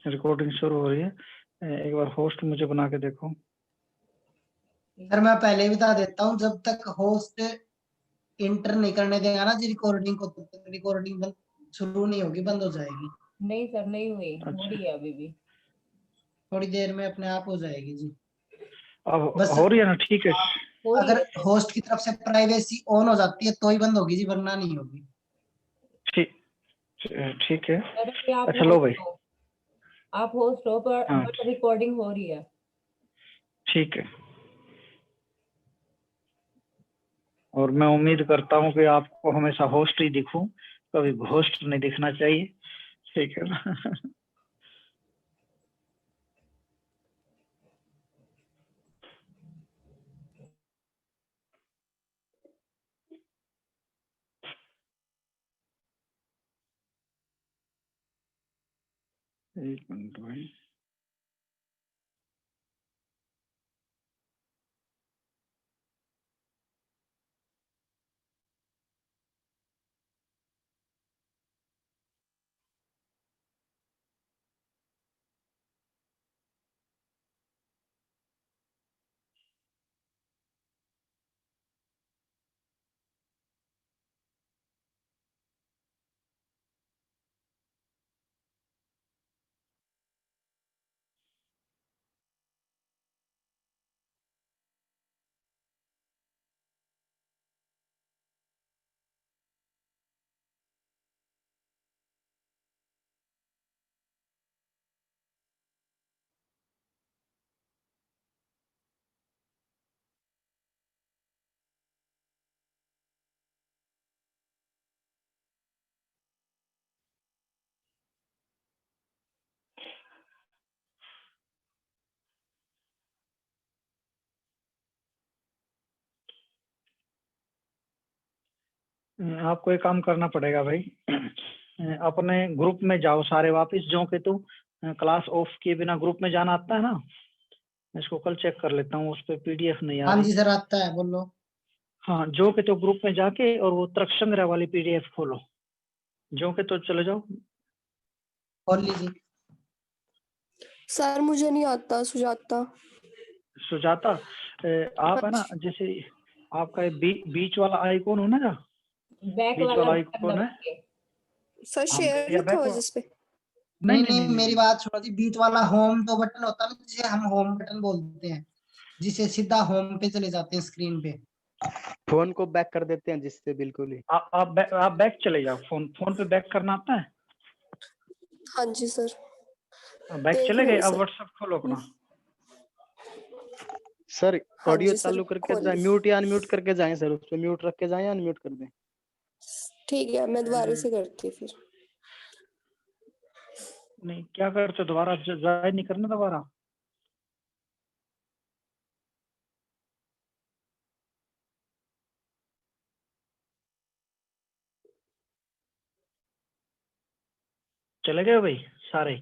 Recording शुरू हो रही है। एक बार होस्ट मुझे बना के देखो। सर मैं पहले ही बता देता हूँ, जब तक होस्ट इंटर नहीं करने देगा ना जी रिकॉर्डिंग को, तब तक रिकॉर्डिंग शुरू नहीं होगी, बंद हो जाएगी। नहीं सर, नहीं हुई, हो अच्छा। रही है अभी भी। थोड़ी देर में अपने आप हो जाएगी जी। अब बस हो रही है ना? ठीक है। हो रही अगर है। होस्ट की तरफ से प्राइवेसी ऑन हो जाती है तो ही बंद होगी जी, वरना नहीं होगी। ठीक ठीक है। सर अभी आप अच्छा लो भाई। होस्ट हो, आप होस्ट हो पर हाँ बट रिकॉर्डिंग हो रही है। ठीक है। और मैं उम्मीद करता हूँ कि आपको हमेशा होस्ट ही दिखूं, कभी घोस्ट नहीं दिखना चाहिए। ठीक है ना? एक मिनट भाई। आपको एक काम करना पड़ेगा भाई। अपने ग्रुप में जाओ सारे वापस, जो कि तू क्लास ऑफ किए बिना ग्रुप में जाना आता है ना? मैं इसको कल चेक कर लेता हूँ, उस पर पीडीएफ नहीं आ हाँ रही। जी सर आता है, बोलो। हाँ, जो कि तो ग्रुप में जाके और वो तर्क संग्रह वाली पीडीएफ खोलो। जो कि तो चले जाओ। खोल लीजिए। सर मुझे नहीं आता सुजाता। सुजाता, आप है ना, जैसे आपका ये बीच वाला आइकॉन हो ना, जा बैक बीच वाला वाला बटन आइकॉन है। दबा के। सर शेयर या लिखा हुआ है जिसपे। नहीं नहीं नहीं नहीं, नहीं मेरी नहीं। बात सुनो जी, बीच वाला होम तो बटन होता है ना, जिसे हम होम बटन बोलते हैं, जिसे सीधा होम पे चले जाते हैं स्क्रीन पे। फोन को बैक कर देते हैं जिससे बिल्कुल ही। आप बैक चले जाओ। फोन पे बैक करना आता है? हाँ जी सर। बैक देख चले रहे गए? हैं अब सर। व्हाट्सएप खोलो अपना। सर हाँ ऑडियो जी सर, चालू करके खोल जाए, ली। म्यूट या अनम्यूट करके जाएं सर, उस पे म्यूट रख के जाएं या अनम्यूट कर दें। ठीक है, मैं दोबारा से करती फिर। नहीं, क्या करते हो दोबारा? ज्वाइन नहीं करना दोबारा? चले गए हो भाई सारे?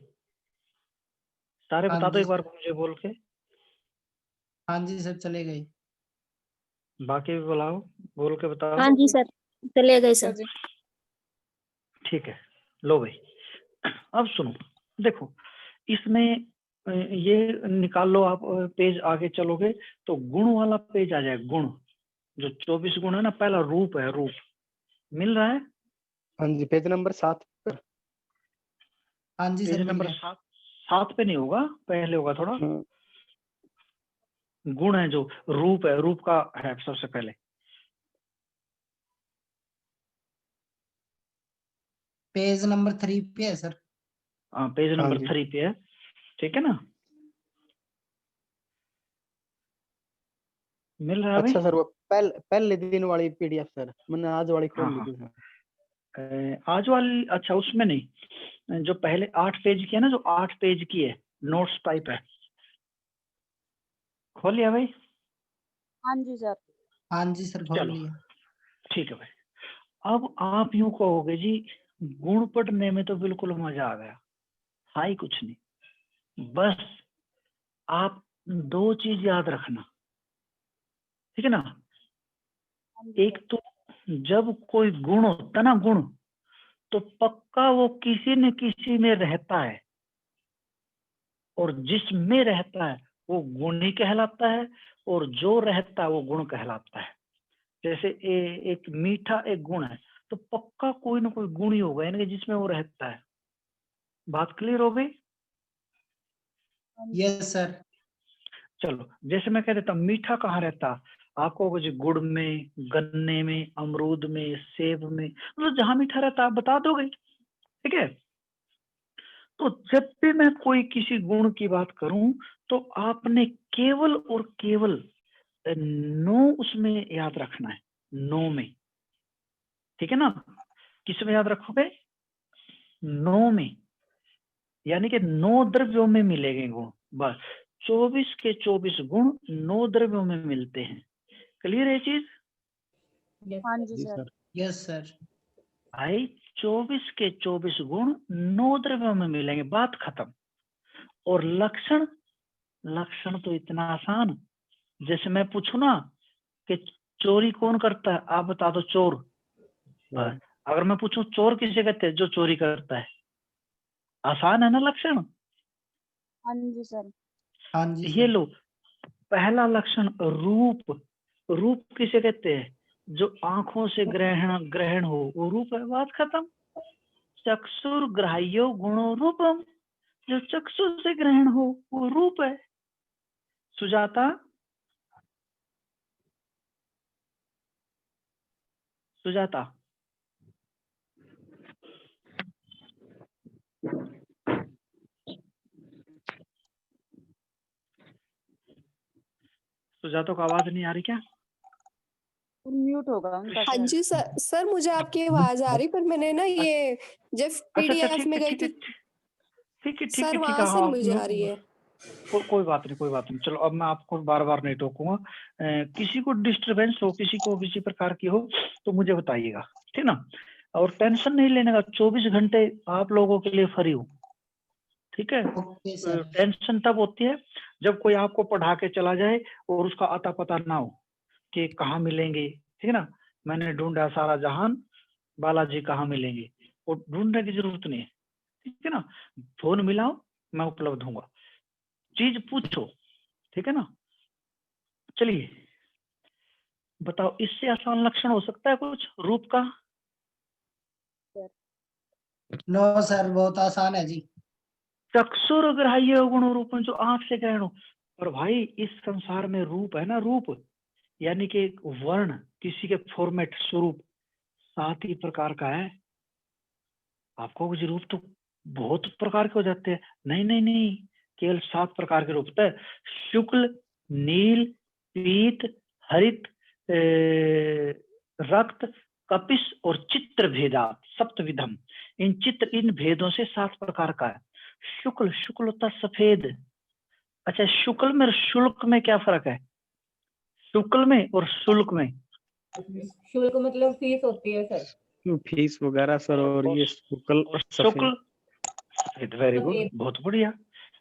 सारे हाँ बता दो जी एक बार सर। मुझे बोल के। हाँ जी सर चले गए। बाकी भी बुलाओ, बोल के बताओ। हाँ जी सर, चले गए सर। ठीक है, लो भाई। अब सुनो, देखो इसमें ये निकाल लो आप। पेज आगे चलोगे तो गुण वाला पेज आ जाए। गुण, जो 24 गुण है ना, पहला रूप है। रूप मिल रहा है? हाँ जी, पेज नंबर 7 पर। हाँ जी पेज सर मिल नंबर गया। 7 पे नहीं होगा, पहले होगा थोड़ा। हाँ। गुण है जो रूप है, रूप का है सबसे पहले। पेज नंबर 3 पे है सर। हाँ, पेज हाँ नंबर जी। 3 पे है। ठीक है ना? मिल रहा है अच्छा भाई? सर, वो पहले दिन वाली पीडीएफ सर, मैंने आज वाली खोल ली हाँ थी सर। हाँ, आज वाली? अच्छा, उसमें नहीं, जो पहले 8 पेज की है ना, जो 8 पेज की है, नोट्स टाइप है। खोल लिया भाई? हाँ जी सर। हाँ जी सर खोल चलो लिया। ठीक है भाई। अब आप यूं कहोगे जी, गुण पढ़ने में तो बिल्कुल मजा आ गया, हाई कुछ नहीं। बस आप 2 चीज याद रखना, ठीक है ना? एक तो जब कोई गुण होता ना, गुण, तो पक्का वो किसी न किसी में रहता है। और जिसमें रहता है वो गुण ही कहलाता है, और जो रहता है वो गुण कहलाता है। जैसे एक मीठा एक गुण है, तो पक्का कोई ना कोई गुण ही होगा, यानी कि जिसमें वो रहता है। बात क्लियर हो गई? Yes sir. चलो, जैसे मैं कह देता हूँ मीठा कहाँ रहता, आपको होगा जी गुड़ में, गन्ने में, अमरूद में, सेब में, मतलब जहां मीठा रहता आप बता दोगे, ठीक है। तो जब भी मैं कोई किसी गुण की बात करूं तो आपने केवल और केवल नो उसमें याद रखना है, नो में, ठीक है ना। किस में याद रखोगे? नो में, यानी कि 9 द्रव्यों में मिलेंगे गुण, बस 24 के 24 गुण 9 द्रव्यों में मिलते हैं। क्लियर है चीज? Yes, हाँ sir. जी जी सर। सर। Yes sir. भाई 24 के 24 गुण 9 द्रव्यों में मिलेंगे, बात खत्म। और लक्षण, लक्षण तो इतना आसान, जैसे मैं पूछू ना कि चोरी कौन करता है, आप बता दो चोर। बस, अगर मैं पूछूं चोर किसे कहते हैं, जो चोरी करता है। आसान है ना लक्षण। हाँ जी सर। हाँ जी ये सर। लो, पहला लक्षण रूप। रूप किसे कहते हैं? जो आंखों से ग्रहण ग्रहण हो वो रूप है, बात खत्म। चक्षुर ग्राह्यो गुणो रूपम, जो चक्षु से ग्रहण हो वो रूप है। सुजाता, सुजाता, सुजाता को आवाज नहीं आ रही क्या? म्यूट होगा उनका हाँ शायद। जी सर, सर मुझे आपकी आवाज आ रही, पर मैंने ना ये जब अच्छा अच्छा, पीडीएफ में गई ठीक है, थी ठीक है, ठीक सर, है, ठीक वहां है, से हाँ मुझे आ रही है। कोई बात नहीं, कोई बात नहीं। चलो अब मैं आपको बार बार नहीं टोकूंगा। किसी को डिस्टरबेंस हो, किसी को किसी प्रकार की हो तो मुझे बताइएगा, ठीक ना। और टेंशन नहीं लेने का, 24 घंटे आप लोगों के लिए फ्री हूँ, ठीक है। Okay sir. टेंशन तब होती है जब कोई आपको पढ़ा के चला जाए और उसका अता पता ना हो कि कहाँ मिलेंगे, ठीक है ना। मैंने ढूंढा सारा जहान, बालाजी कहाँ मिलेंगे, वो ढूंढने की जरूरत नहीं है, ठीक है ना। फोन मिलाओ, मैं उपलब्ध हूँ, चीज पूछो, ठीक है ना। चलिए बताओ, इससे आसान लक्षण हो सकता है कुछ रूप का? नो सर, बहुत आसान है जी। चक्षुर ग्राह्य गुण रूप, जो आंख से ग्रहण हो। और भाई इस संसार में रूप है ना, रूप यानी कि एक वर्ण, किसी के फॉर्मेट, स्वरूप 7 ही प्रकार का है। आपको कुछ रूप तो बहुत प्रकार के हो जाते हैं, नहीं नहीं नहीं, केवल 7 प्रकार के रूप होता है। शुक्ल, नील, पीत, हरित, रक्त, कपिस और चित्र भेदात सप्तविधम। इन भेदों से 7 प्रकार का है। शुक्ल, शुक्ल होता सफेद। अच्छा, शुक्ल में और शुल्क में क्या फर्क है? शुक्ल में और शुल्क में? शुल्क मतलब फीस होती है सर। फीस वगैरह सर, और ये शुक्ल और शुक्ल सफेद। सफेद, वेरी गुड, सफेद। बहुत बढ़िया।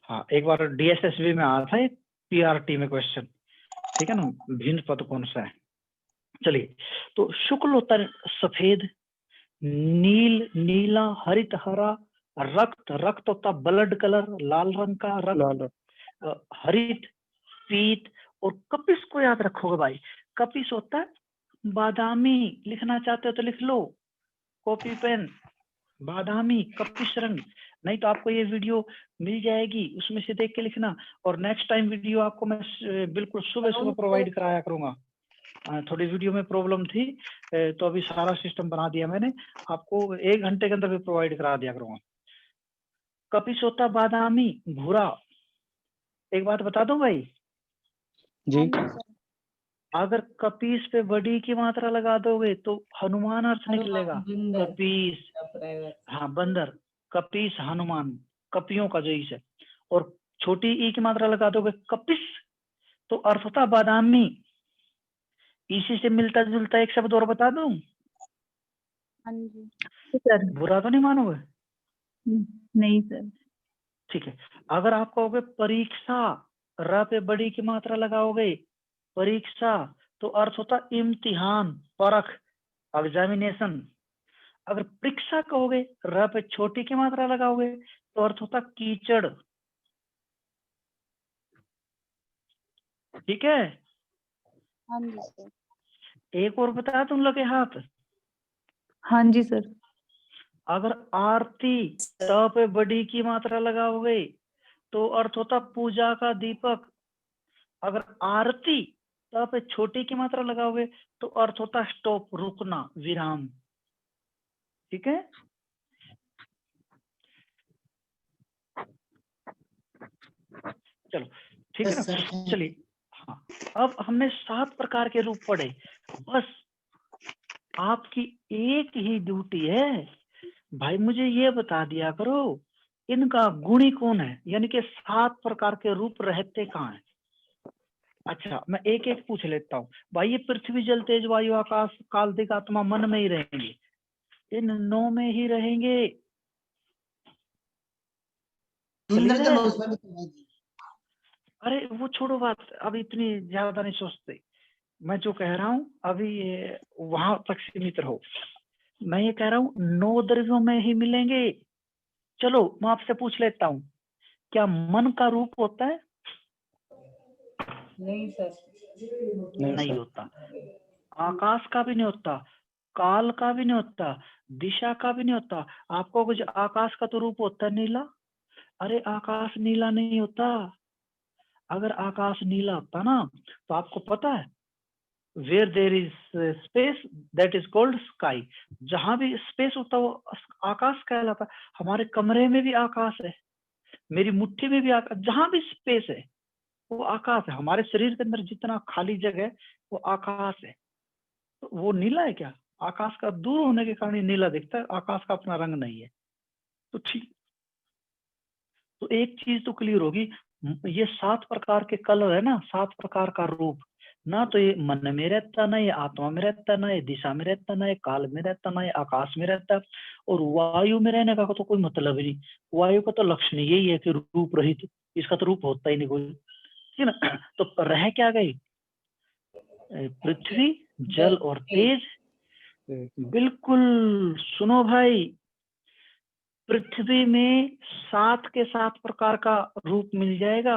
हाँ, एक बार डीएसएसबी में आया था, पीआरटी में क्वेश्चन, ठीक है ना, भिन्न पद कौन सा है। चलिए, तो शुक्ल होता है सफेद, नील नीला, हरित हरा, रक्त रक्त होता ब्लड कलर, लाल रंग का रक्त, लाल। हरित पीत, और कपिस को याद रखोगे भाई, कपिस होता है बादामी। लिखना चाहते हो तो लिख लो, कॉपी पेन, बादामी कपिस रंग। नहीं तो आपको ये वीडियो मिल जाएगी, उसमें से देख के लिखना। और नेक्स्ट टाइम वीडियो आपको मैं बिल्कुल सुबह सुबह प्रोवाइड कराया करूंगा। थोड़ी वीडियो में प्रॉब्लम थी, तो अभी सारा सिस्टम बना दिया मैंने, आपको 1 घंटे के अंदर भी प्रोवाइड करा दिया करूंगा। कपिस होता बादामी भूरा। एक बात बता दूं भाई, जी। हाँ जी सर। अगर कपीस पे बड़ी की मात्रा लगा दोगे तो हनुमान अर्थ निकलेगा। बंदर। कपीस, प्राइवेट। हाँ बंदर, कपीस हनुमान, कपियों का जो ईश है। और छोटी ई की मात्रा लगा दोगे कपिस, तो अर्थ होता बादामी। इसी से मिलता जुलता एक शब्द और बता दूं, हाँ जी। बुरा तो नहीं मानोगे? नहीं सर। ठीक है, अगर आप कहोगे परीक्षा, र पे बड़ी की मात्रा लगाओगे परीक्षा, तो अर्थ होता इम्तिहान, परख, एग्जामिनेशन। अगर परीक्षा कहोगे, र पे छोटी की मात्रा लगाओगे तो अर्थ होता कीचड़। ठीक है, हाँ जी सर। एक और बता तुम लगे हाथ। हाँ जी सर। अगर आरती त पे बड़ी की मात्रा लगाओगे तो अर्थ होता पूजा का दीपक। अगर आरती त पे छोटी की मात्रा लगाओगे तो अर्थ होता स्टॉप, रुकना, विराम। ठीक है, चलो ठीक है यस ना। सर। चलिए, हाँ, अब हमने 7 प्रकार के रूप पढ़े। बस आपकी एक ही ड्यूटी है भाई, मुझे ये बता दिया करो इनका गुणी कौन है, यानी कि 7 प्रकार के रूप रहते कहाँ हैं। अच्छा, मैं एक एक पूछ लेता हूँ भाई। ये पृथ्वी, जल, तेज, वायु, आकाश, काल, दिक, आत्मा, मन में ही रहेंगे, इन 9 में ही रहेंगे। इंद्रधनुष में भी तो है जी। अरे वो छोड़ो बात, अब इतनी ज्यादा नहीं सोचते। मैं जो कह रहा हूँ अभी वहां तक सीमित रहो। मैं ये कह रहा हूँ 9 द्रव्यों में ही मिलेंगे। चलो मैं आपसे पूछ लेता हूँ, क्या मन का रूप होता है? नहीं सर। नहीं होता। आकाश का भी नहीं होता, काल का भी नहीं होता, दिशा का भी नहीं होता। आपको कुछ आकाश का तो रूप होता है नीला। अरे आकाश नीला नहीं होता। अगर आकाश नीला होता ना तो आपको पता है, where there is space that is called sky. जहां भी स्पेस होता है वो आकाश कहलाता है। हमारे कमरे में भी आकाश है, मेरी मुट्ठी में भी आकाश, जहां भी स्पेस है वो आकाश है। हमारे शरीर के अंदर जितना खाली जगह है वो आकाश है। तो वो नीला है क्या? आकाश का दूर होने के कारण ये नीला दिखता है, आकाश का अपना रंग नहीं है। तो ठीक, तो एक चीज तो क्लियर होगी, ये 7 प्रकार के कलर है ना, 7 प्रकार का रूप, ना तो ये मन में रहता, ना ये आत्मा में रहता, ना ये दिशा में रहता, ना ये काल में रहता, ना ये आकाश में रहता। और वायु में रहने का तो कोई मतलब ही नहीं। वायु का तो लक्षण यही है कि रूप रहित, इसका तो रूप होता ही नहीं कोई, ठीक है ना। तो रह क्या गई? पृथ्वी, जल और तेज। बिल्कुल, सुनो भाई, पृथ्वी में 7 के 7 प्रकार का रूप मिल जाएगा।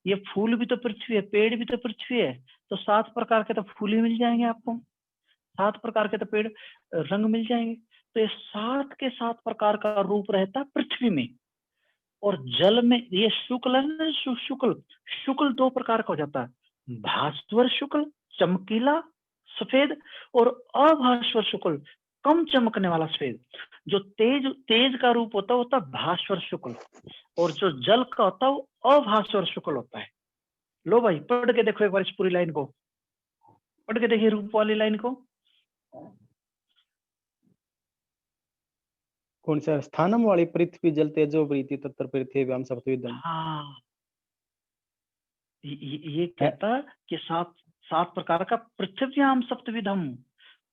ये फूल भी तो पृथ्वी है, पेड़ भी तो पृथ्वी है, तो 7 प्रकार के तो फूल ही मिल जाएंगे आपको, 7 प्रकार के तो पेड़ रंग मिल जाएंगे। तो ये 7 के 7 प्रकार का रूप रहता है पृथ्वी में। और जल में ये शुक्ल है ना, शुक्ल, शुक्ल 2 प्रकार का हो जाता है, भास्वर शुक्ल, चमकीला सफेद, और अभास्वर शुक्ल, कम चमकने वाला सफेद। जो तेज तेज का रूप होता है वो होता है भास्वर शुक्ल, और जो जल का होता है वो अभास्वर शुक्ल होता है। लो भाई पढ़ के देखो एक बार इस पूरी लाइन को, पढ़ के देखिए रूप वाली लाइन को। कौन सा स्थानम वाली? पृथ्वी, जल, तेजो, वृत्ति, तत्र पृथ्व्याम सप्तविधम। हाँ, ये कहता कि 7 प्रकार का पृथ्व्याम सप्तविधम,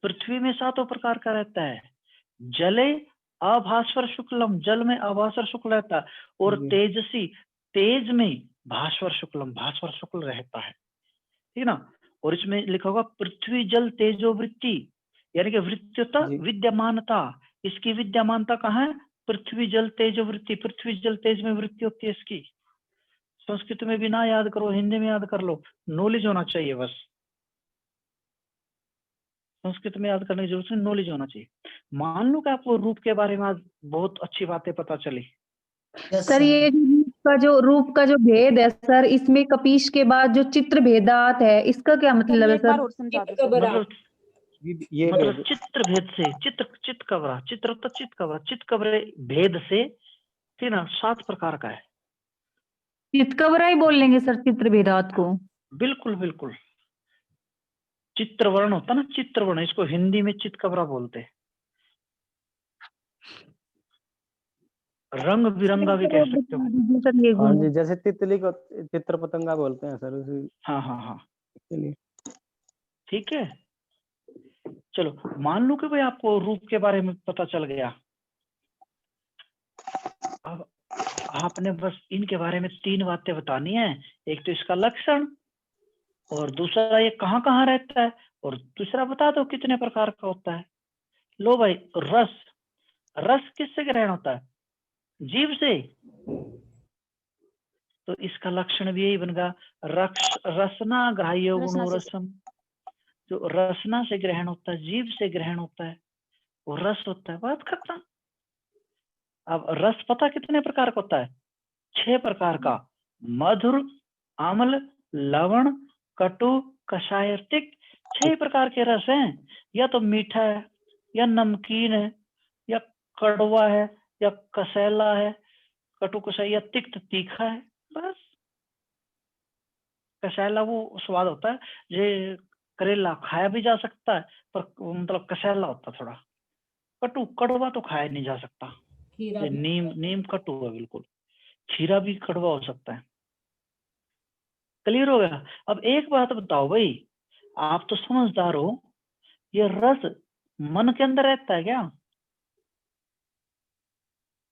पृथ्वी में 7 प्रकार का रहता है। जले अभास्वर शुक्लम, जल में अभास्वर शुक्ल रहता है। और तेजसी, तेज में भास्वर शुक्लम, भास्वर शुक्ल रहता है, ठीक है ना। और इसमें लिखा होगा पृथ्वी जल तेजो वृत्ति, यानी कि वृत्ति होता विद्यमानता। इसकी विद्यमानता कहाँ है? पृथ्वी जल तेजो वृत्ति, पृथ्वी जल तेज में वृत्ति होती है इसकी। संस्कृत में भी ना याद करो, हिंदी में याद कर लो, नॉलेज होना चाहिए बस। संस्कृत में याद करने की जरूरत नहीं, नॉलेज होना चाहिए। मान लो कि आपको रूप के बारे में आज बहुत अच्छी बातें पता चली। सर ये रूप का जो भेद है सर, इसमें कपीश के बाद जो चित्र भेदात है, इसका क्या मतलब है एक बार सर? और समझा दो सर। मतलब चित्र भेद से, चित्त कबरा, चित्र तो चित्त कबरा, चित्त कबरे भेद से, ठीक ना, 7 प्रकार का है। चितकबरा ही बोल लेंगे सर चित्र भेदात को? बिल्कुल बिल्कुल, चित्रवर्ण होता ना, चित्रवर्ण, इसको हिंदी में चितकबरा बोलते हैं। रंग बिरंगा भी कह सकते हो। सर ये हाँ गुण। जी, जैसे तितली को चित्र पतंगा बोलते हैं सर, उसी हाँ हाँ हाँ, के लिए। ठीक है। चलो मान लो कि भाई आपको रूप के बारे में पता चल गया। अब आपने बस इनके बारे में 3 बातें बतानी है। एक तो इसका लक्षण, और दूसरा ये कहाँ कहाँ रहता है, और दूसरा बता दो कितने प्रकार का होता है। लो भाई, रस, रस किससे ग्रहण होता है? जीभ से। तो इसका लक्षण भी यही बनेगा, रसना ग्राह्य गुणो रसम। जो रसना से ग्रहण होता है, जीभ से ग्रहण होता है, वो रस होता है। बात खत्म। अब रस पता कितने प्रकार का होता है? 6 प्रकार का। मधुर, अम्ल, लवण, कटु, कषाय, तिक्त। 6 प्रकार के रस हैं। या तो मीठा है, या नमकीन है, या कड़वा है, या कसैला है, कटु कषाय, या तिक्त तीखा है। बस। कसैला वो स्वाद होता है, ये करेला खाया भी जा सकता है, पर मतलब कसैला होता है थोड़ा। कटु कड़वा तो खाया नहीं जा सकता। खीरा ये भी नीम कटु है बिल्कुल। खीरा भी कड़वा हो सकता है। क्लियर हो गया? अब एक बात बताओ भाई, आप तो समझदार हो, ये रस मन के अंदर रहता है क्या?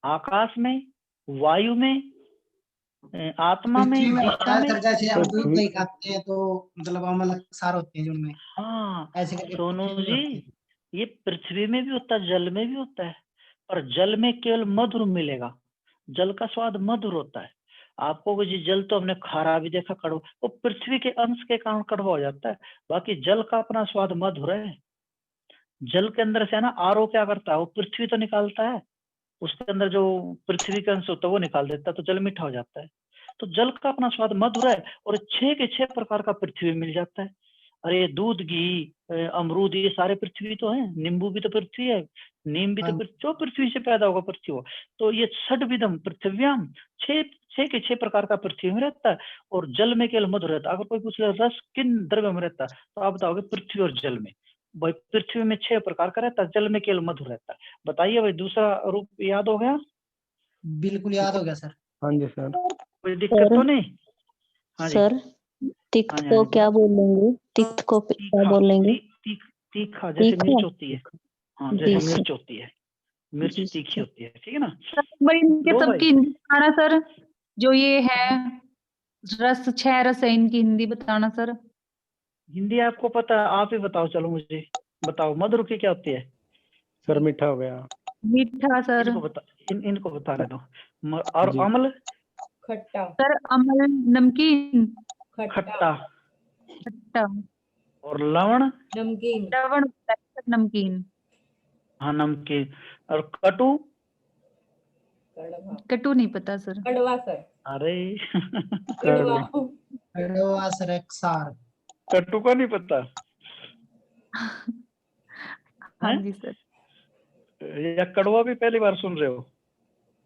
आकाश में, वायु में, आत्मा में, पृथ्वी में होता दिशा है में? सर, जैसे हम दूध पृथ्वी- दही खाते हैं तो मतलब अम्ल क्षार होते हैं जिनमें, हाँ ऐसे करके सोनू पृथ्वी में होते जी, हैं। ये पृथ्वी में भी होता है, जल में भी होता है, पर जल में केवल मधुर मिलेगा। जल का स्वाद मधुर होता है। आपको वो जी जल तो हमने खारा भी देखा, कड़वा, वो पृथ्वी के अंश के कारण कड़वा हो जाता है। बाकी जल का अपना स्वाद मधुर है। जल के अंदर से है ना, आरओ क्या करता है, वो पृथ्वी तो निकालता है, उसके अंदर जो पृथ्वी का अंश होता है वो निकाल देता है, तो जल मीठा हो जाता है। तो जल का अपना स्वाद मधुर है, और 6 के 6 प्रकार का पृथ्वी में मिल जाता है। अरे दूध, घी, अमरूद, ये सारे पृथ्वी तो है। नींबू भी तो पृथ्वी है, नीम भी तो हाँ। जो पृथ्वी से पैदा होगा पृथ्वी हो। तो ये षड्विधम पृथ्व्याम, 6 के 6 प्रकार का पृथ्वी में रहता है, और जल में केवल मधुर रहता है। अगर कोई पूछ ले रस किन द्रव्य में रहता है, तो आप बताओगे पृथ्वी और जल में। भाई पृथ्वी में 6 प्रकार का रहता है, जल में केवल मधुर रहता है। बताइए भाई, दूसरा रूप याद हो गया? बिल्कुल याद हो गया सर। हाँ जी सर। कोई दिक्कत तो नहीं? हाँ जी, सर तिक्त हाँ जी, को हाँ जी। क्या बोलेंगे? तिक्त को क्या तीखा, बोलेंगे? तीखा जैसे तीखा? मिर्च होती है। हाँ जी जैसे सर। मिर्च होती है, मिर्च जी तीखी सर। होती है, ठीक है ना? सर एक बार इनके लो सबकी भाई, हिंदी बताना सर, जो ये है रस, 6 रस है, इनकी हिंदी बताना सर। हिंदी आपको पता है, आप ही बताओ। चलो मुझे बताओ, मधुर की क्या होती है? सर मीठा हो गया। मीठा सर। इनको बता, इनको बताने दो। और जी। अम्ल, खट्टा सर अम्ल, नमकीन, खट्टा खट्टा। खट्टा। और लवण, नमकीन लवण होता है सर, नमकीन। हाँ नमकीन। और कटु, कड़वा कटु नहीं पता सर। कड़वा सर अरे कड़वा कड़वा सर, क्षार। कटु का नहीं पता हाँ है? जी सर। या कड़वा भी पहली बार सुन रहे हो?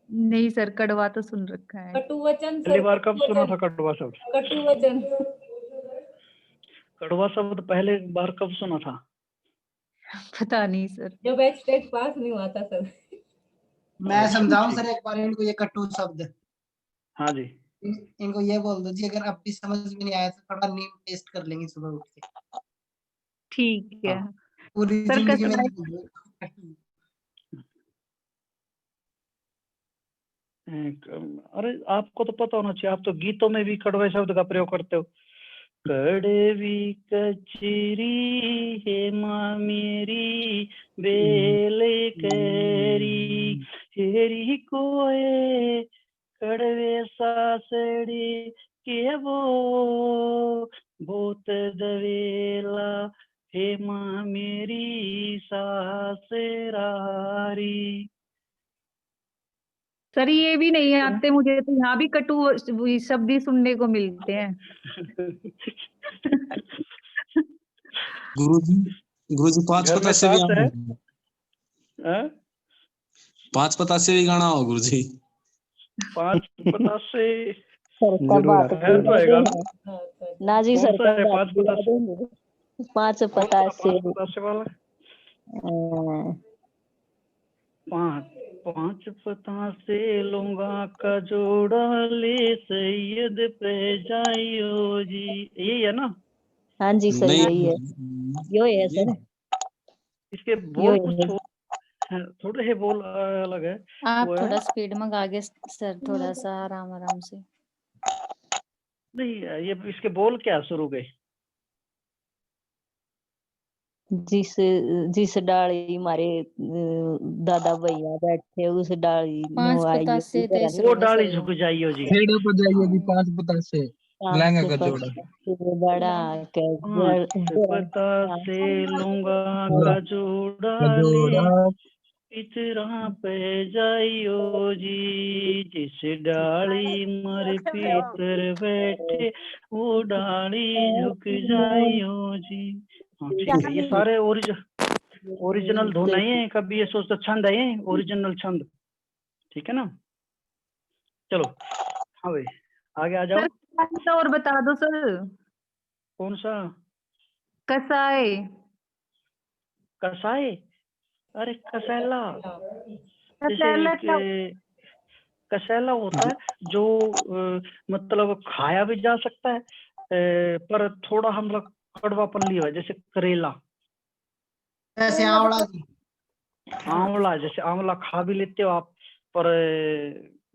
नहीं सर, कड़वा तो सुन रखा है। कटुवचन पहली सर बार कब सुना था कटुवचन कड़वा शब्द? कटुवचन कड़वा शब्द पहले बार कब सुना था? पता नहीं सर। जब एक्सटेट पास नहीं हुआ था सर। मैं अच्छा, समझाऊं ठीक। सर एक बार इनको, ये कटु शब्द। हाँ जी, इनको ये बोल दो जी, अगर अब भी समझ में नहीं आया तो थोड़ा नीम टेस्ट कर लेंगे सुबह उठ के, ठीक है हाँ। पूरी सर। जिंदगी में कसराई, नहीं भूलेंगे। अरे आपको तो पता होना चाहिए, आप तो गीतों में भी कड़वे शब्द का प्रयोग करते हो। कड़वी कचरी हे माँ मेरी, बेले करी हेरी कोए, कड़वे सासड़ी के वो, भूत दवेला हे माँ मेरी सासरारी। सर ये भी नहीं आते मुझे, तो यहाँ भी कटु शब्द ही सुनने को मिलते हैं। गुरुजी, गुरुजी पांच घर में पता से भी सास गाना है? हो। हैं? पांच पता से भी गाना हो गुरुजी। 5 से सर जरूर कब आप आता है तो है गाना। हाँ, सर। ना जी कौन सर सा है कब आप 5 दिला पतासे? देंगे? 5 कौन पता सा से 5 पतासे वाला? 5 पतासे लूंगा का जोड़ा, ले सैयद पे जाइयो जी, यही है ना? हाँ जी सर नहीं, यही है, यो है सर, इसके यो बोल कुछ है। थोड़े से बोल अलग है। आप वो है थोड़ा स्पीड में गागे सर, थोड़ा सा आराम आराम से। नहीं, ये इसके बोल क्या शुरू के? जिस जिस डाली हमारे दादा भैया बैठे उस डाली पांच नो आई पतासे इधर तेईस आके वो रुपए डाली सर झुक वो। जाइयो जी। खेड़े पर जाइए जी, हाँ 5 पतासे लहंगा का जोड़ा। बड़ा के पांच पतासे लूंगा का जोड़ा ले, जोड़ा पितरा पे जाइयो जी। जिस डाली मर पीतर बैठे वो डाली झुक जाइयो जी। हाँ ठीक है, ये सारे ओरिजिनल धुन है, कभी ये सोचता छंद है, ओरिजिनल छंद, ठीक है ना। चलो हाँ भाई आगे आ जाओ। सर और बता दो सर। कौन सा? कसाए। कसाए? अरे कसेला, कसेला क्या? जैसे कसेला होता है जो मतलब खाया भी जा सकता है, पर थोड़ा हम लोग कड़वापन लिया है, जैसे करेला। ऐसे आंवला जी। आंवला, जैसे आंवला खा भी लेते हो आप, पर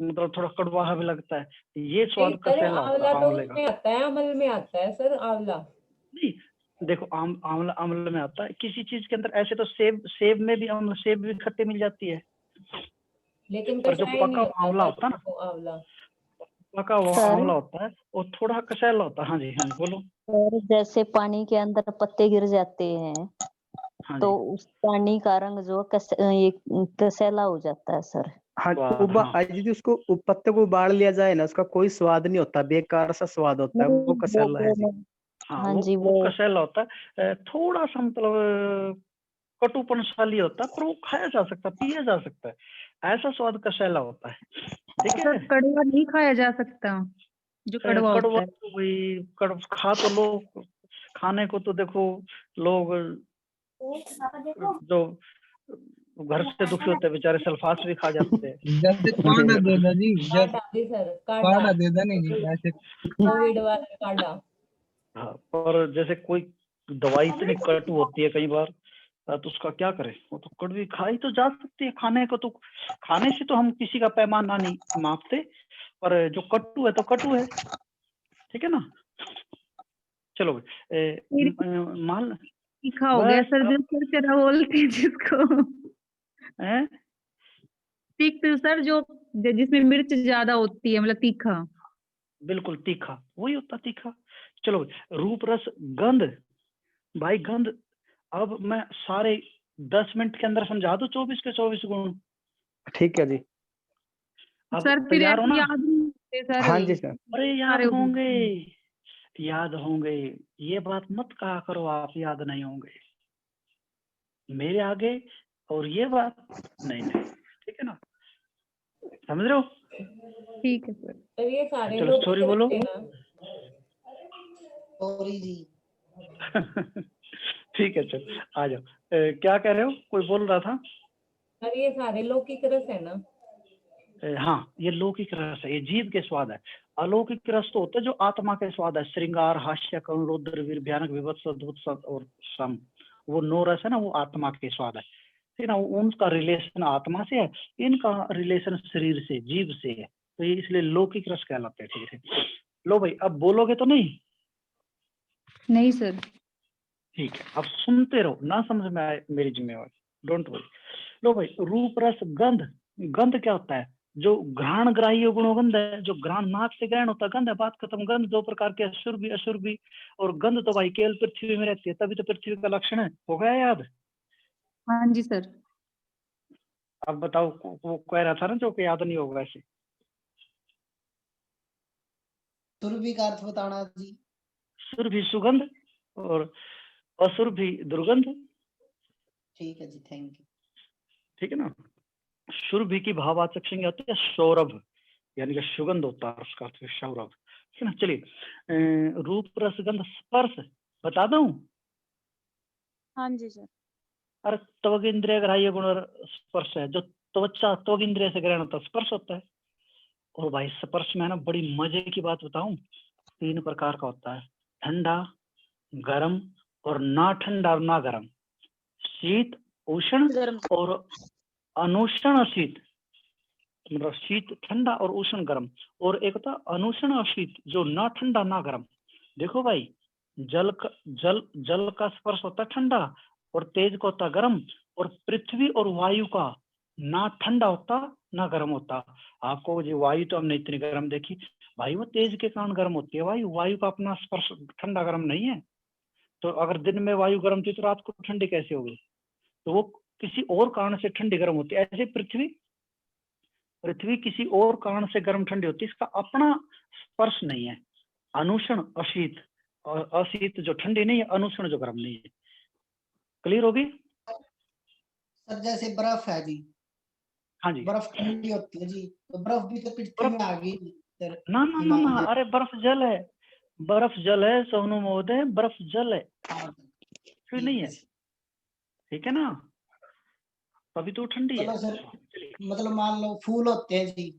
मतलब थोड़ा कड़वा भी लगता है, ये स्वाद नहीं सर, कसेला होता आंवला है तो आंवले का। उसमें आता है, अमल में आता है सर आंवला। नहीं देखो, आंवला आंवले में आता है किसी चीज के अंदर, ऐसे तो सेब में भी सेब भी खट्टे मिल जाती है, लेकिन पर जो कसाई पका नहीं हुआ होता आंवला सर होता है ना, वो आंवला। पका हुआ सर आंवला होता है वो थोड़ा कसेला होता है। हाँ जी हाँ जी बोलो। सर जैसे पानी के अंदर पत्ते गिर जाते हैं हाँ तो जी उस पानी का रंग जो ये कसेला हो जाता है सर। हाँ स्वाद, हाँ यदि उसको पत्ते को उबाल लिया जाए ना, उसका कोई स्वाद नहीं होता, बेकार सा स्वाद होता है, वो कसेला है जी। हाँ हाँ वो जी वो कसेला होता है, थोड़ा सा मतलब कटुपन साली होता है, पर वो खाया जा सकता है, पिया जा सकता है, ऐसा स्वाद कसेला होता है, ठीक सर है। कड़वा नहीं खाया जा सकता, जो कड़वा होता कड़वा है। तो भाई खा तो लोग, खाने को तो देखो लोग जो घर से दुखी होते हैं बेचारे सल्फास भी खा जाते हैं। जैसे काढ़ा दे दो जी, जैसे काढ़ा जी सर, काढ़ा काढ़ा दे दो नहीं जी ऐसे। कोविड वाला काढ़ा। हाँ पर जैसे कोई दवाई इतनी कटु होती है कई बार, तो उसका क्या करें, वो तो कड़वी खाई तो जा सकती है, खाने को तो, खाने से तो हम किसी का पैमाना नहीं मापते, पर जो कटु है तो कटु है, ठीक है ना। चलो मान तीखा हो गया बस सर, जो चरचरा बोलते हैं जिसको। हैं तीख तो सर जो जिसमें मिर्च ज्यादा होती है, मतलब तीखा। बिल्कुल तीखा, वही होता तीखा। चलो रूप रस गंध, भाई गंध, अब मैं सारे 10 मिनट के अंदर समझा दूं 24 के 24 गुण। ठीक है जी। अब सर फिर तैयार हो ऐसे ना? याद नहीं होते सर। हाँ जी सर। अरे याद सारे होंगे, याद होंगे, ये बात मत कहा करो आप याद नहीं होंगे मेरे आगे, और ये बात नहीं नहीं, ठीक है ना, समझ रहे हो? ठीक है सर। सर ये सारे चलो लोग स्टोरी किस बोलो। तरह के ना? सॉरी जी। ठीक है चलो आ जाओ। क्या कह रहे हो, कोई बोल रहा था? सर ये सारे लौकिक रस है ना? हाँ ये लौकिक रस है, ये जीव के स्वाद है। अलौकिक रस तो होता है जो आत्मा के स्वाद है, श्रृंगार, हास्य, करुण, रौद्र, वीर, भयानक, विभत्स, अद्भुत और सम, वो 9 रस है ना, वो आत्मा के स्वाद है, ठीक है ना। उनका रिलेशन आत्मा से है, इनका रिलेशन शरीर से, जीव से है, तो ये इसलिए लौकिक रस कहलाते हैं, ठीक है। लो भाई अब बोलोगे तो नहीं? नहीं सर। ठीक है, अब सुनते रहो, ना समझ में आए मेरी जिम्मेवारी, डोंट वरी। लो भाई रूप रस गंध, गंध क्या होता है? जो घ्राण ग्राह्य गुणोगंध है, जो घ्राण नाक से ग्रहण होता है गंध है, बात खत्म। गंध 2 प्रकार के, असुर भी असुर भी, और गंध तो भाई केवल पृथ्वी में रहती है, तभी तो पृथ्वी का लक्षण है, हो गया याद? हाँ जी सर। अब बताओ, वो कह रहा था ना जो कि याद नहीं होगा ऐसे। सुरभि का अर्थ बताना जी। सुर भी सुगंध और असुर भी दुर्गंध, ठीक है जी, थैंक यू। ठीक है ना। सुरभि की भाववाचक संज्ञा होती है सौरभ, यानी कि सुगंध होता है, उसका अर्थ है सौरभ, ठीक है ना। चलिए रूप रस गंध स्पर्श बता दूं? हाँ जी सर। अरे त्वग इंद्रिय ग्राह्य गुण और स्पर्श है, जो त्वचा त्वग इंद्रिय से ग्रहण होता है स्पर्श होता है। और भाई स्पर्श में ना बड़ी मजे की बात बताऊं, 3 प्रकार का होता है, ठंडा, गर्म और ना ठंडा और ना गर्म, शीत उष्ण और अनुष्ण शीत, मतलब शीत ठंडा और उष्ण गर्म, और एक होता अनुष्ण और शीत जो ना ठंडा ना गर्म। देखो भाई जल का स्पर्श होता है ठंडा, और तेज का होता गर्म, और पृथ्वी और वायु का ना ठंडा होता ना गर्म होता। आपको जो वायु तो हमने इतनी गर्म देखी भाई, वो तेज के कारण गर्म होती है वायु, वायु का अपना स्पर्श ठंडा गर्म नहीं है। तो अगर दिन में वायु गर्म थी तो रात को ठंडी कैसे होगी? तो वो किसी और कारण से ठंडी गर्म होती है। ऐसे पृथ्वी किसी और कारण से गर्म ठंडी होती है, इसका अपना स्पर्श नहीं है। अनुष्ण अशीत, और अशीत जो ठंडी नहीं है, अनुष्ण जो गर्म नहीं है। क्लियर होगी? सर जैसे बर्फ है जी, हाँ जी। बर्फ ठंडी होती है जी, तो बर्फ भी तो पृथ्वी में आ गई सर। ना ना ना ना, अरे बर्फ जल है, बर्फ जल है सोनू महोदय, बर्फ जल है, फिर नहीं है, ठीक है ना, तभी तो ठंडी है। चलो सर, मतलब मान लो फूल होते हैं जी,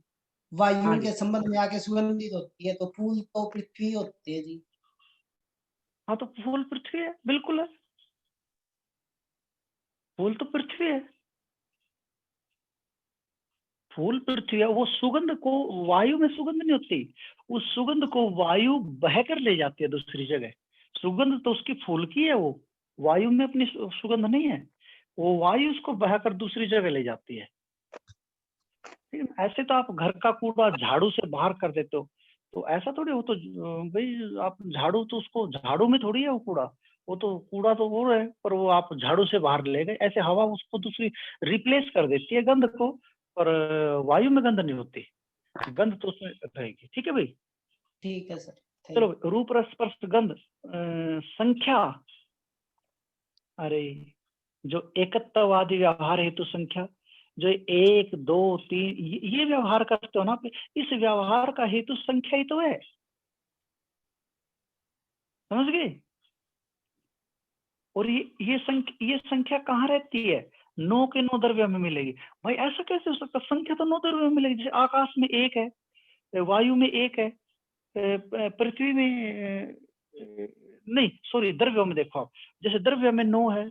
वायु हाँ जी। के संबंध में आके सुगंधित होती है, तो फूल तो पृथ्वी होते हैं जी। हाँ तो फूल पृथ्वी है, बिल्कुल है, फूल तो पृथ्वी है, फूल पृथ्वी है। वो सुगंध को वायु में सुगंध नहीं होती, उस सुगंध को वायु बहकर ले जाती है दूसरी जगह। सुगंध तो उसकी फूल की है, वो वायु में अपनी सुगंध नहीं है, वो वायु उसको बहकर दूसरी जगह ले जाती है। ठीक है? ऐसे तो आप घर का कूड़ा झाड़ू से बाहर कर देते हो, तो ऐसा थोड़ी, वो तो भाई आप झाड़ू तो उसको झाड़ू में थोड़ी है वो कूड़ा, वो तो कूड़ा तो वो है, पर वो आप झाड़ू से बाहर ले गए। ऐसे हवा उसको दूसरी रिप्लेस कर देती है गंध को, पर वायु में गंध नहीं होती, गंध तो उसमें रहेगी। ठीक है भाई? ठीक है सर। चलो, रूप रस स्पर्श गंध संख्या, अरे जो एकत्ववादी व्यवहार हेतु संख्या, जो 1 2 3 ये व्यवहार करते हो ना, इस व्यवहार का हेतु संख्या ही तो है, समझ गए? और ये संख्या कहाँ रहती है? 9 के 9 द्रव्य में मिलेगी। भाई ऐसा कैसे हो सकता? संख्या तो 9 द्रव्य में मिलेगी। जैसे आकाश में 1 है, वायु में 1 है, पृथ्वी में नहीं, सॉरी, द्रव्यों में देखो आप, जैसे द्रव्य में 9 है,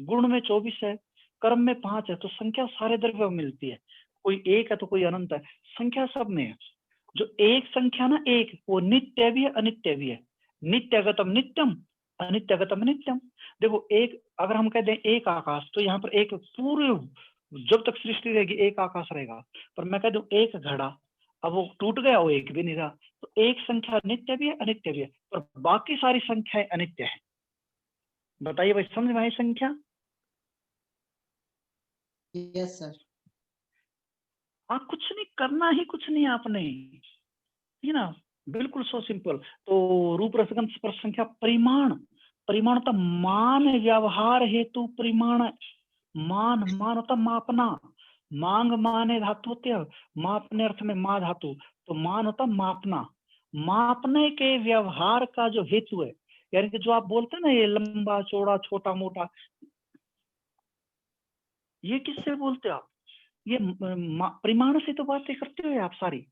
गुण में 24 है, कर्म में 5 है, तो संख्या सारे द्रव्यों में मिलती है। कोई 1 है तो कोई अनंत है, संख्या सब में है। जो एक संख्या ना, एक, वो नित्य भी है अनित्य भी है। नित्यगतम नित्यम, अनित्यगतम नित्यम। देखो, एक अगर हम कह दें एक आकाश, तो यहाँ पर एक पूरे जब तक सृष्टि रहेगी एक आकाश रहेगा। पर मैं कह दूं एक घड़ा, अब वो टूट गया, वो एक भी नहीं रहा। तो एक संख्या नित्य भी है अनित्य भी है, पर बाकी सारी संख्याएं अनित्य है। बताइए भाई, समझ में आई संख्या? Yes sir. हाँ, कुछ नहीं करना ही, कुछ नहीं आपने, ठीक ना, बिल्कुल सो सिंपल। तो रूप रसगंध स्पर्श संख्या परिमाण, परिमाण होता मान व्यवहार हेतु परिमाण। मान होता मापना, मांग माने धातु होते हैं, मापने अर्थ में मा धातु, तो मान होता मापना। मापने के व्यवहार का जो हेतु है, यानी कि जो आप बोलते हैं ना, ये लंबा चौड़ा छोटा मोटा, ये किससे बोलते हो आप? ये परिमाण से तो बातें करते हो आप सारी।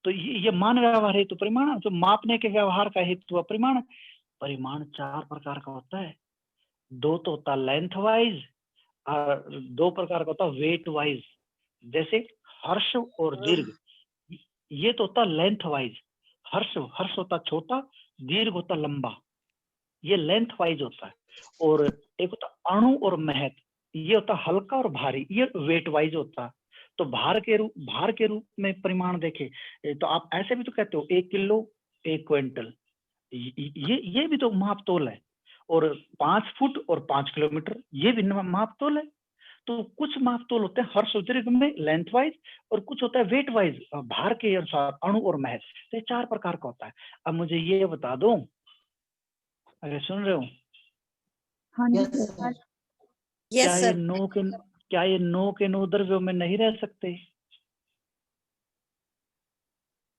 तो ये मान व्यवहार हेतु परिमाण, जो मापने के व्यवहार का हेतु परिमाण। परिमाण 4 प्रकार का होता है। 2 तो होता लेंथ वाइज, और 2 प्रकार का होता वेट वाइज। जैसे हर्ष और दीर्घ, ये तो होता लेंथ वाइज। हर्ष होता छोटा, दीर्घ होता लंबा, ये लेंथ वाइज होता है। और एक होता अणु और महत, ये होता हल्का और भारी, ये वेट वाइज होता है। तो भार के रूप में परिमाण देखे तो आप ऐसे भी तो कहते हो 1 किलो 1 क्विंटल, ये भी तो माप तोल है। और 5 फुट और 5 किलोमीटर, ये भी माप तोल है। तो कुछ माप तोल होते हैं हर्ष और दीर्घ में लेंथ वाइज, और कुछ होता है वेट वाइज, भार के अनुसार अणु और महत। तो ये 4 प्रकार का होता है। अब मुझे ये बता दो, अरे सुन रहे हो? हाँ जी यस सर। सर। क्या ये 9 के 9 द्रव्यों में नहीं रह सकते?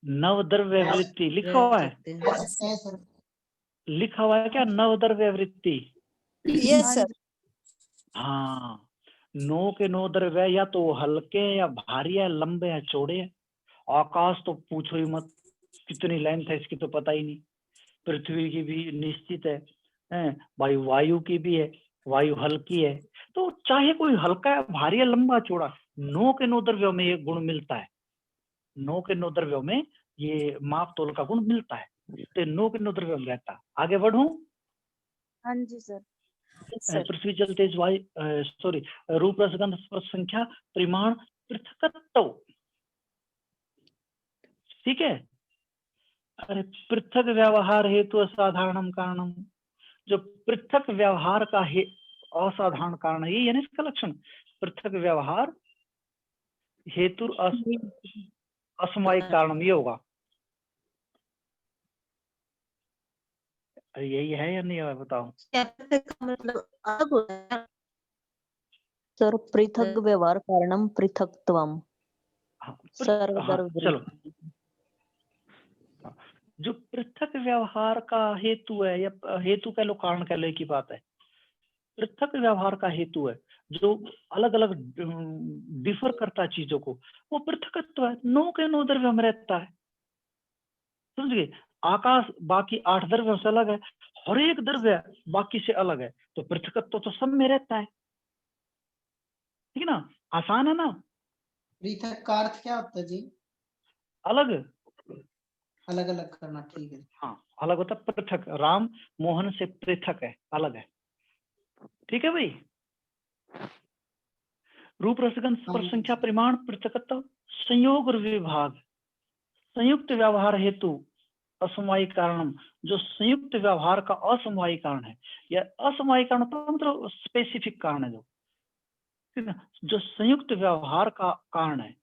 नवद्रव्य वृत्ति लिखा हुआ है, लिखा हुआ है क्या नवद्रव्य वृत्ति? Yes sir. हाँ, 9 के 9 द्रव्य या तो हल्के या भारी है, लंबे या चौड़े है। आकाश तो पूछो ही मत, कितनी लेंथ है इसकी तो पता ही नहीं। पृथ्वी की भी निश्चित है, वायु की भी है, वायु हल्की है। तो चाहे कोई हल्का है, भारी है, लंबा चौड़ा, 9 के 9 द्रव्यों में ये गुण मिलता है। 9 के 9 द्रव्यों में ये माप तोल का गुण मिलता है। तो 9 के 9 द्रव्यों में रहता है। आगे बढ़ूं? हाँ जी सर। सर पृथ्वी जल तेज वायु सॉरी रूप रस गंध स्पर्श संख्या परिमाण पृथकत्व। ठीक है। अरे पृथक व्यवहार हेतु असाधारणम कारणम, जो पृथक व्यवहार का असाधारण कारण है, ये ना इसका लक्षण, पृथक व्यवहार हेतु असमवायिक कारणम, ये होगा। यही है या नहीं है बताओ। मतलब अलग होता है सर, पृथक व्यवहार कारणम पृथकत्वम हाँ, सर्वदर्भ। चलो, जो पृथक व्यवहार का हेतु है, या हेतु कह लो कारण कह लो, एक ही बात है। पृथक व्यवहार का हेतु है जो अलग अलग डिफर करता है चीजों को, वो पृथकत्व है। नो के नो द्रव्य में रहता है, समझ गए। आकाश बाकी 8 द्रव्यों से अलग है, हर एक द्रव्य बाकी से अलग है, तो पृथकत्व तो सब में रहता है। ठीक है ना, आसान है ना। पृथक का अर्थ क्या होता है जी? अलग अलग अलग करना, ठीक है। हाँ, अलग होता है पृथक। राम मोहन से पृथक है, अलग है। ठीक है भाई। रूप रसगंध स्पर्श संख्या परिमाण पृथकत्व संयोग और विभाग, संयुक्त व्यवहार हेतु असमवायी कारणम, जो संयुक्त व्यवहार का असमवायी कारण है, या असमवायी कारण तो मतलब स्पेसिफिक कारण है, जो ठीक है, जो संयुक्त व्यवहार का कारण है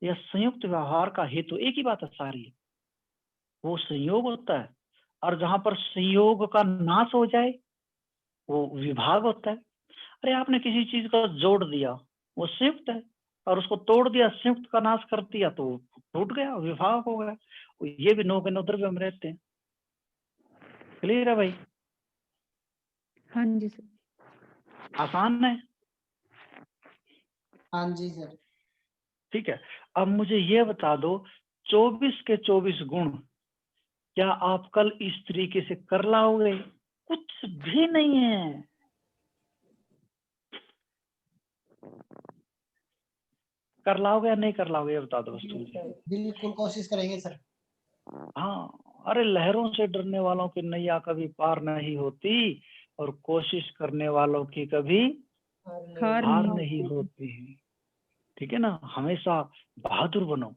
या संयुक्त व्यवहार का हेतु, एक ही बात है सारी, वो संयोग होता है। और जहां पर संयोग का नाश हो जाए वो विभाग होता है। अरे आपने किसी चीज को जोड़ दिया, वो संयुक्त है, और उसको तोड़ दिया, संयुक्त का नाश कर दिया, तो टूट गया, विभाग हो गया। ये भी 9 के 9 द्रव्य में रहते हैं। क्लियर है भाई? हाँ जी सर। आसान है। हाँ जी सर। ठीक है। अब मुझे ये बता दो, 24 के 24 गुण क्या आप कल इस तरीके से कर लाओगे? कुछ भी नहीं है। कर लाओगे या नहीं कर लाओगे, ये बता दो बस मुझे। बिल्कुल कोशिश करेंगे सर। हाँ, अरे लहरों से डरने वालों की नैया कभी पार नहीं होती, और कोशिश करने वालों की कभी हार हार नहीं नहीं होती। ठीक है ना, हमेशा बहादुर बनो।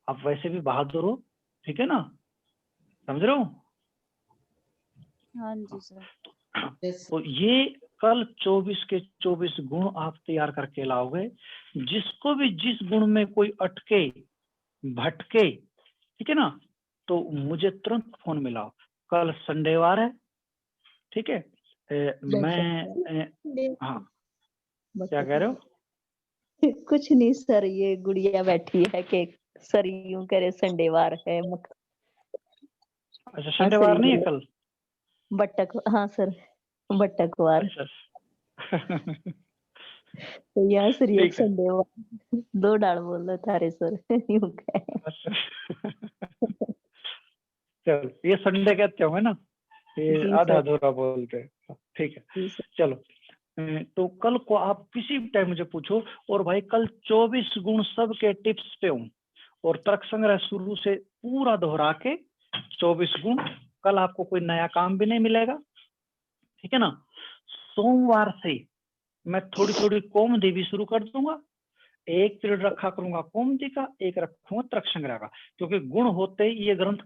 आप वैसे भी बहादुर हो, ठीक है ना, समझ रहे हो? हाँ जी सर। तो ये कल 24 के 24 गुण आप तैयार करके लाओगे। जिसको भी जिस गुण में कोई अटके भटके, ठीक है ना, तो मुझे तुरंत फोन मिलाओ। कल संडेवार है, ठीक है। हाँ, क्या कह रहे हो? कुछ नहीं सर, ये गुड़िया बैठी है कि सर यूं करे संडेवार है। अच्छा, संडेवार नहीं है कल? बट्टक, हाँ सर, बट्टकवार। अच्छा। तो यहाँ सर ये ठीक है। संडेवार 2 डाल बोल रहे थारे सर यूं कहे। अच्छा। चलो, ये संडे कहते होंगे ना, ये जी आधा सर। अधूरा बोलते हैं। ठीक है, जी सर। चलो। तो कल को आप किसी भी टाइम मुझे पूछो। और भाई कल 24 गुण सब के टिप्स पे हूँ, और तर्क संग्रह शुरू से पूरा दोहरा के 24 गुण। कल आपको कोई नया काम भी नहीं मिलेगा, ठीक है ना। सोमवार से मैं थोड़ी थोड़ी कौमुदी भी शुरू कर दूंगा। एक पीरियड रखा करूंगा कौमुदी का, एक रखूंगा तर्क संग्रह का, क्योंकि गुण होते ही ये ग्रंथ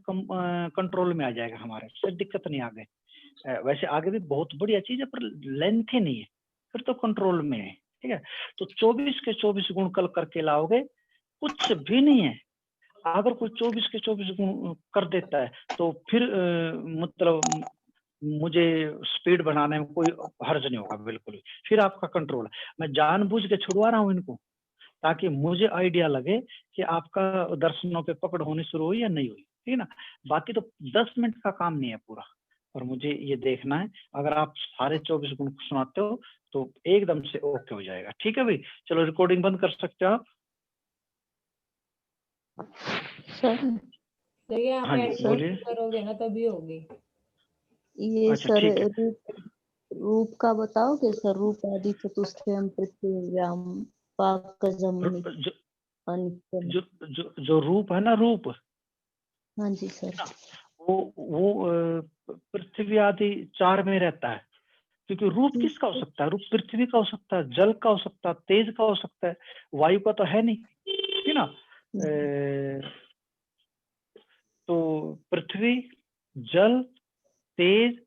कंट्रोल में आ जाएगा हमारे, फिर दिक्कत नहीं आगे। वैसे आगे भी बहुत बढ़िया चीज है, पर लेंथ ही नहीं है, फिर तो कंट्रोल में है। ठीक है, तो 24 के 24 गुण कल करके लाओगे, कुछ भी नहीं है। अगर कोई 24 के 24 गुण कर देता है तो फिर मतलब मुझे स्पीड बढ़ाने में कोई हर्ज नहीं होगा, बिल्कुल भी। फिर आपका कंट्रोल है। मैं जानबूझ के छुड़वा रहा हूँ इनको, ताकि मुझे आइडिया लगे कि आपका दर्शनों पे पकड़ होनी शुरू हुई या नहीं हुई, ठीक है ना। बाकी तो 10 मिनट का काम नहीं है पूरा, और मुझे ये देखना है। अगर आप सारे 24 गुण सुनाते हो तो एकदम से ओके हो जाएगा। ठीक है भाई, चलो रिकॉर्डिंग बंद कर सकते हो आप। सर ये आप हाँ जी, एडिट बोलिए। करोगे ना तभी होगी। ये अच्छा, सर ठीक है। रूप का बताओगे सर? रूप आदि चतुष्टयम पृथ्व्याम पाकजमनि जो अनित्यम। जो जो जो रूप है ना, रूप, हाँ जी सर। वो पृथ्वी आदि 4 में रहता है। क्योंकि रूप किसका हो सकता है? रूप पृथ्वी का हो सकता है, जल का हो सकता है, तेज का हो सकता है, वायु का तो है नहीं, है ना। तो पृथ्वी, जल, तेज,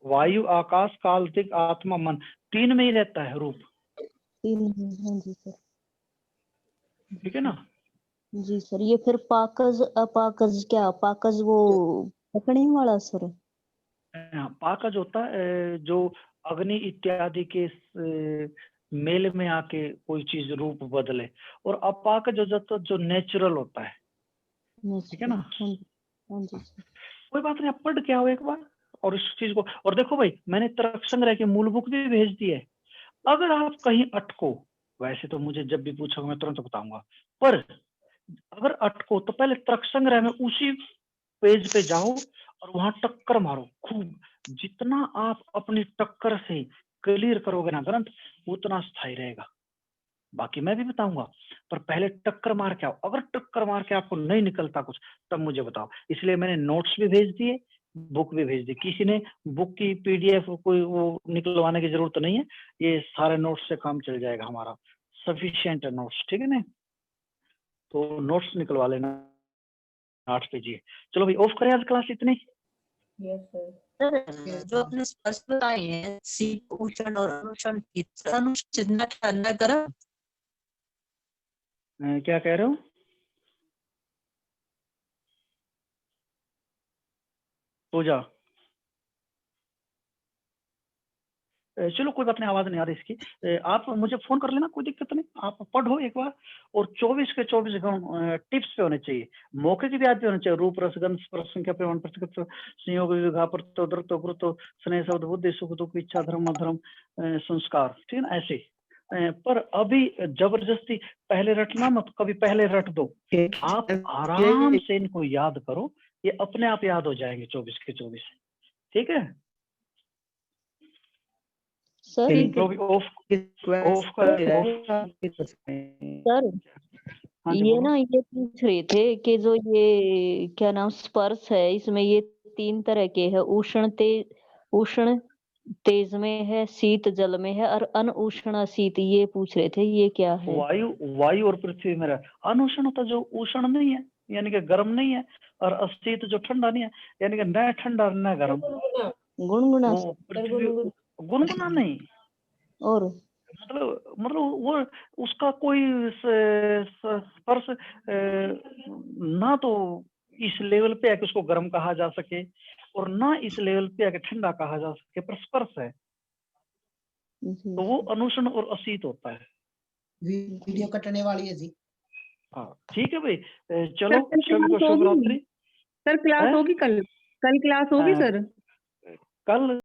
वायु, आकाश, काल, दिक, आत्मा, मन, 3 में ही रहता है रूप, हाँ जी सर। ठीक है ना। जी सर, ये फिर पाकज अपाकज क्या? पाकज वो पकड़ने वाला सर? पाकज होता है जो अग्नि इत्यादि के मेल में आके कोई चीज रूप बदले, और अपाकज हो जाता जो नेचुरल होता है, ठीक है ना। हाँ जी सर। कोई बात नहीं, आप पढ़ के आओ एक बार और इस चीज को। और देखो भाई, मैंने तर्क संग्रह की मूल बुक भी भेज दी है। अगर आप कहीं अटको, वैसे तो मुझे जब भी पूछोगे मैं तुरंत बताऊंगा, पर अगर अटको तो पहले तर्क संग्रह में उसी पेज पे जाओ और वहां टक्कर मारो खूब। जितना आप अपनी टक्कर से क्लियर करोगे ना ग्रंथ, उतना स्थायी रहेगा। बाकी मैं भी बताऊंगा, पर पहले टक्कर मार के आओ। अगर टक्कर मार के आपको नहीं निकलता कुछ, तब मुझे बताओ। इसलिए मैंने नोट्स भी भेज दिए, बुक भी भेज दी। किसी ने बुक की पीडीएफ कोई वो निकलवाने की जरूरत नहीं है, ये सारे नोट्स से काम चल जाएगा हमारा, सफिशिएंट है नोट्स, ठीक है ना। तो नोट्स निकलवा लेना 8 पेज है। चलो भाई, ऑफ करें आज क्लास इतनी। Yes sir. सर जो आपने स्पर्श बताए हैं, शीत, उष्ण और अनुष्ण, अनुष्ण न करा। क्या कह रहे हो? पूजा, चलो कोई बात नहीं, आवाज नहीं आ रही इसकी। आप मुझे फोन कर लेना, कोई दिक्कत नहीं। आप पढ़ो एक बार, और 24 के 24 गुण टिप्स पे होने चाहिए, मौके की भी याद पे होने चाहिए। रूप, रस, गंध, स्पर्श, संख्या, परिमाण, प्रतिगत, संयोग, विघा, प्रत्यय, उदरत, गुरुत, स्नेह, शब्द, बुद्धि, सुख, दुख, इच्छा, धर्म, अधर्म, संस्कार, ठीक है ना, ऐसे। पर अभी जबरदस्ती पहले रटना मत, कभी पहले रट दो। आप आराम से इनको याद करो, ये अपने आप याद हो जाएंगे 24 के 24, ठीक है सर सर हाँ जी, ये बोलो। ना, ये पूछ रहे थे कि जो ये क्या नाम स्पर्श है, इसमें ये 3 तरह के है, उष्ण तेज में है, शीत जल में है, और अनउष्ण शीत। ये पूछ रहे थे, ये क्या है? वायु और पृथ्वी में रहे। अनउष्ण होता जो उष्ण नहीं है, यानी कि गर्म नहीं है, और अशीत जो ठंडा नहीं है, यानी कि न ठंडा न गर्म। गुनगुना। वो पृथ्वी गुनगुना नहीं, और मतलब वो उसका कोई स्पर्श ना तो इस लेवल पे है कि उसको गर्म कहा जा सके, और ना इस लेवल पे है कि ठंडा कहा जा सके, पर स्पर्श है, तो वो अनुष्ण और अशीत होता है। वीडियो कटने वाली है जी। हाँ ठीक है भाई, चलो सर, सभी को शुभ रात्रि। सर क्लास होगी कल? कल क्लास होगी सर? कल